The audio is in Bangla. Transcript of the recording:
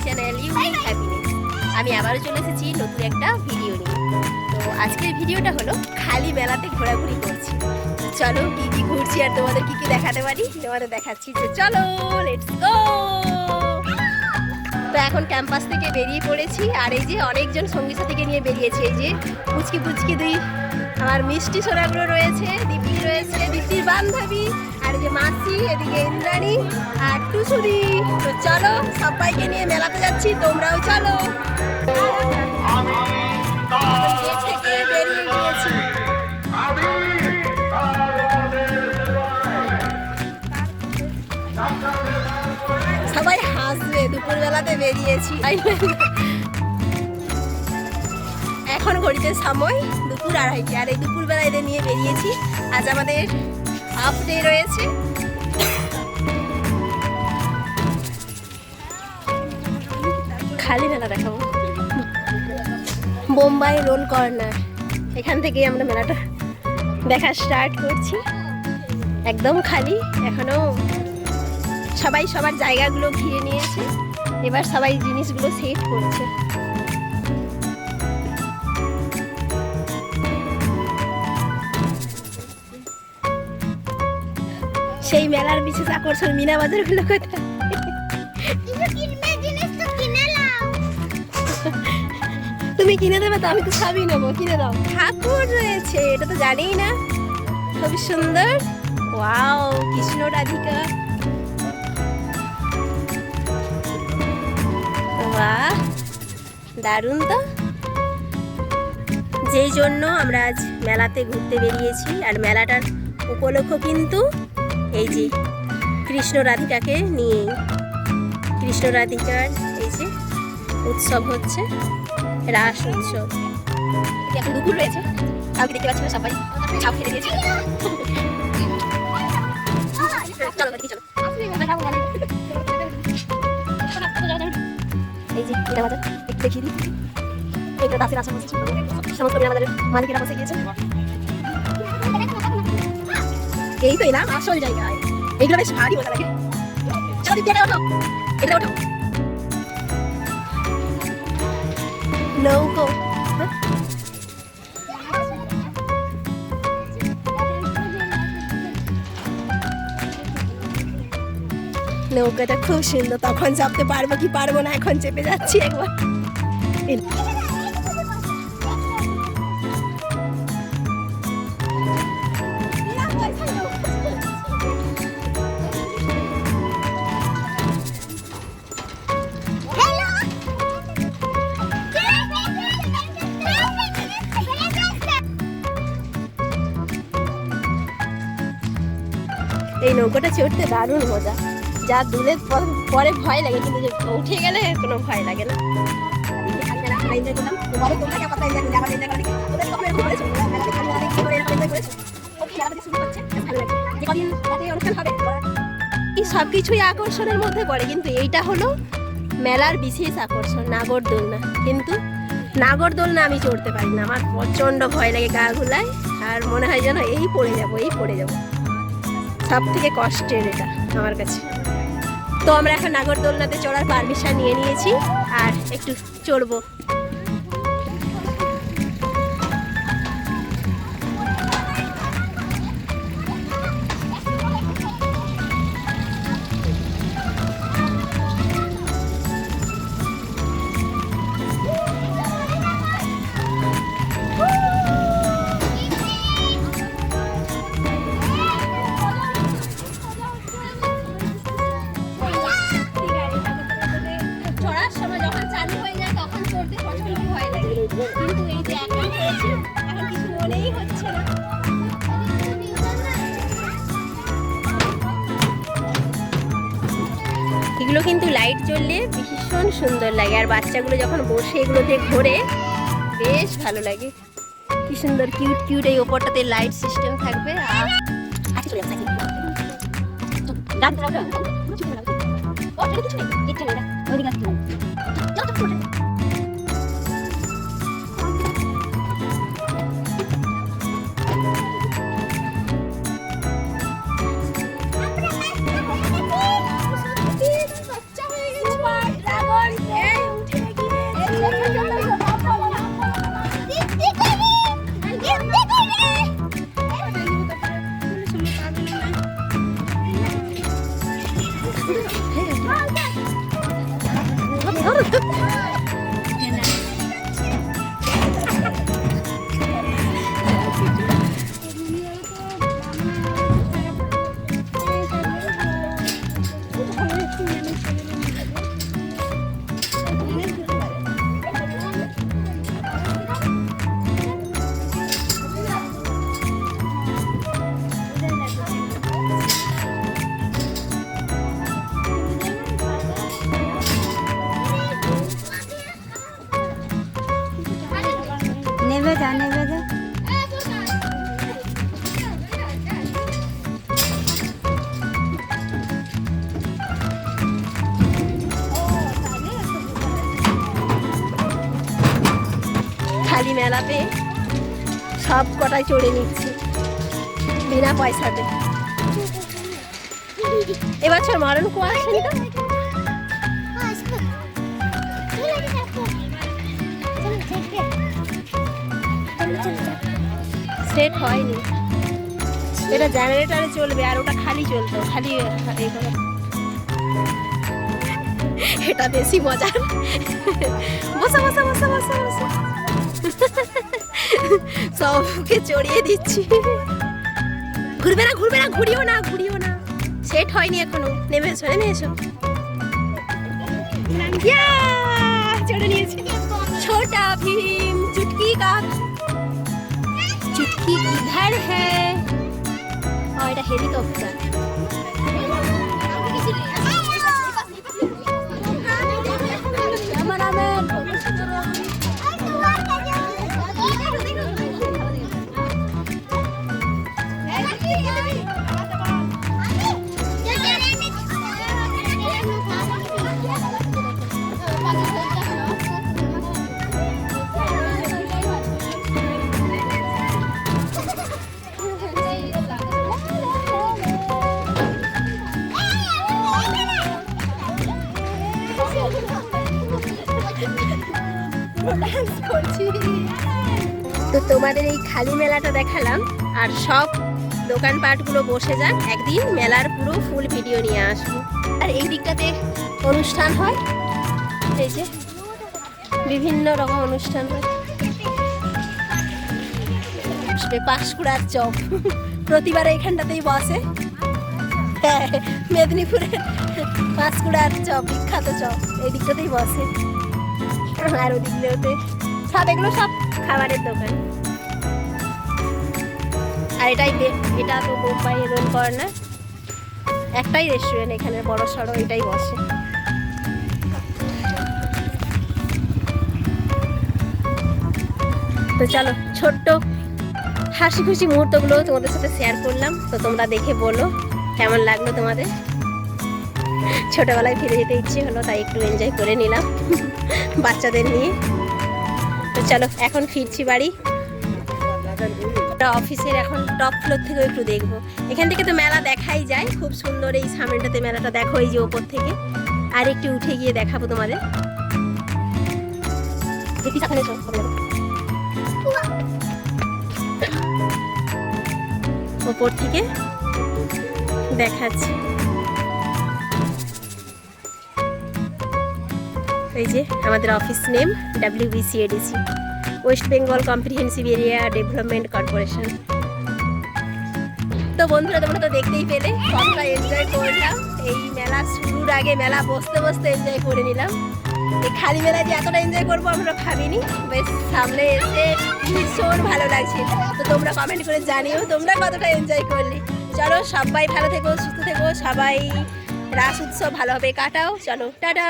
Channel unique happiness. আমি আবারও চলে এসেছি নতুন একটা ভিডিও নিয়ে। তো আজকের ভিডিওটা হলো খালি মেলাতে ঘোরাঘুরি করছি। তো চলো কি কি ঘুরছি আর তোমাদের কি কি দেখাতে পারি তোমাদের দেখাচ্ছি। যে চলো লেটস গো। তো এখন ক্যাম্পাস থেকে বেরিয়ে পড়েছি আর এই যে অনেকজন সঙ্গী সাথীকে নিয়ে বেরিয়েছি। এই যে পুচকি পুচকি দুই আমার মিষ্টি সোনাগুলো রয়েছে, দীপ্তি রয়েছে, দীপ্তির বান্ধবী, আর এই যে মাসি, এদিকে ইন্দ্রাণী আর টুসুদি। তো চলো সবাইকে নিয়ে মেলাতে যাচ্ছি, তোমরাও চলো। গেট থেকে বেরিয়ে গিয়েছি। সবাই হাসবে, দুপুরবেলাতে বেরিয়েছি। এখন ঘড়িতে সময় দুপুর 2:30, আর এই দুপুরবেলা এদের নিয়ে বেরিয়েছি। আজ আমাদের হাফ ডে রয়েছে। খালি মেলা দেখাবো, বোম্বাই রোল কর্নার, এখান থেকেই আমরা মেলাটা দেখা স্টার্ট করছি। একদম খালি, এখনো সবাই সবার জায়গাগুলো ঘিরে নিয়েছে। এবার সবাই জিনিসগুলো সেট করছে। সেই মেলার বিশেষ আকর্ষণ মিনা বাজার গুলো কোথায়? তুমি কিনে দেবে তো? আমি তো সবই নেবো, কিনে দাও। ঠাকুর রয়েছে, এটা তো জানিই না। খুবই সুন্দর। ওয়াও, কৃষ্ণ রাধিকা। বাহ, দারুণ তো। যেই জন্য আমরা আজ মেলাতে ঘুরতে বেরিয়েছি, আর মেলাটার উপলক্ষ কিন্তু এই যে কৃষ্ণ রাধিকাকে নিয়ে, কৃষ্ণ রাধিকার এই যে উৎসব হচ্ছে, রাস উৎসব। এখন দুপুর রয়েছে, কাউকে দেখতে পাচ্ছি না, সবাই ছাপ ফেলে দিয়েছে। চলো চলো, এই যে এটা বাজার একটু দেখিয়ে দিই। এটা দাসের আসা বসেছে, সমস্ত বাজারের মালিকেরা বসে গিয়েছে। এই তো না আসল জায়গায়, এইগুলো বেশ ভারী মজা লাগে। চলো দিদি, এটা ওঠো, এটা ওঠো। নৌকো, নৌকাটা খুব সুন্দর। তখন চাপতে পারবো কি পারবো না, এখন চেপে যাচ্ছি একবার। এই নৌকাটা চড়তে দারুণ মজা। যা দুলে পরে ভয় লাগে, কিন্তু যে উঠে গেলে কোনো ভয় লাগে না। সবকিছুই আকর্ষণের মধ্যে পড়ে, কিন্তু এইটা হলো মেলার বিশেষ আকর্ষণ, নাগরদোলনা। কিন্তু নাগরদোলনা আমি চড়তে পারি না, আমার প্রচন্ড ভয় লাগে গা গুলায়, আর মনে হয় যেন এই পড়ে যাবো, এই পড়ে যাবো। সব থেকে কষ্টের এটা আমার কাছে। তো আমরা এখন নাগরদোলনাতে চড়ার পারমিশন নিয়ে নিয়েছি, আর একটু চড়বো। কিন্তু এই যে এখন হয়েছে, এখন কিছু মনেই হচ্ছে না। এগুলো কিন্তু লাইট জ্বললে ভীষণ সুন্দর লাগে, আর বাচ্চাগুলো যখন বসে এগুলোতে ঘোরে বেশ ভালো লাগে। কি সুন্দর কিউট কিউট। এই ওপরটাতে লাইট সিস্টেম থাকবে। নেবে যা নেবে যা। খালি মেলা পেয়ে সব কটাই চড়ে নিচ্ছি বিনা পয়সাতে। এবছর মরণ কুয়া আসেনি তো? সেট হয়নি, এটা জেনারেটরে চলবে আর ওটা খালি চলতো, খালি এটা বেশি মজার। বসা বসা বসা বসা বসা, সবকে চড়িয়ে দিচ্ছি। ঘুরবে না ঘুরবে না, ঘুরিও না ঘুরিও না, সেট হয়নি এখনো। নেমে এসো নেমে এসো। চড়ে নিয়েছি। ছোটা ভীম চুটকি का चुटकी किधर है? और এটা হেলিকপ্টার। তো তোমাদের এই খালি মেলাটা দেখালাম, আর সব দোকানপাটগুলো বসে যান, একদিন মেলার পুরো ফুল ভিডিও নিয়ে আসবো। আর এই দিকটাতে অনুষ্ঠান হয়, এই যে বিভিন্ন রকম অনুষ্ঠান হয়। পাঁশকুড়ার চপ প্রতিবার এইখানটাতেই বসে। হ্যাঁ, মেদিনীপুরের পাঁশকুড়ার চপ বিখ্যাত চপ এই দিকটাতেই বসে। আর ওদিকগুলোতে সব এগুলো সব খাবারের দোকান। আর এটা তো মুম্বাই রোল কর্নার, একটাই রেস্টুরেন্ট এখানে বড় সড়ো, এটাই বসে। তো চলো, ছোট্ট হাসি খুশি মুহূর্তগুলো তোমাদের সাথে শেয়ার করলাম। তো তোমরা দেখে বলো কেমন লাগলো তোমাদের। ছোটবেলায় ফিরে যেতে ইচ্ছে হলো, তাই একটু এনজয় করে নিলাম বাচ্চাদের নিয়ে। তো চলো এখন ফিরছি বাড়ি। অফিসের এখন টপ ফ্লোর থেকেও একটু দেখবো। এখান থেকে তো মেলা দেখাই যায়, খুব সুন্দর। এই সামনেটাতে মেলাটা দেখো, এই যে ওপর থেকে। আর একটু উঠে গিয়ে দেখাবো তোমাদের। ওপর থেকে দেখাচ্ছি। এই যে আমাদের office name WBCADC, West Bengal comprehensive area development corporation. তো বন্ধুরা, তোমরা তো দেখতেই পেলে কতটা এনজয় করলাম। এই মেলা শুরুর আগে মেলা বসতে বসতে এনজয় করে নিলাম। এই খালি মেলায় যে এতটা এনজয় করবো আমরা ভাবিনি। বেশ সামনে এসে ভীষণ ভালো লাগছে। তো তোমরা কমেন্ট করে জানিও তোমরা কতটা এনজয় করলে। চলো, সবাই ভালো থেকো, সুস্থ থেকো, সবাই রাস উৎসব ভালোভাবে কাটাও। চলো, টাটা।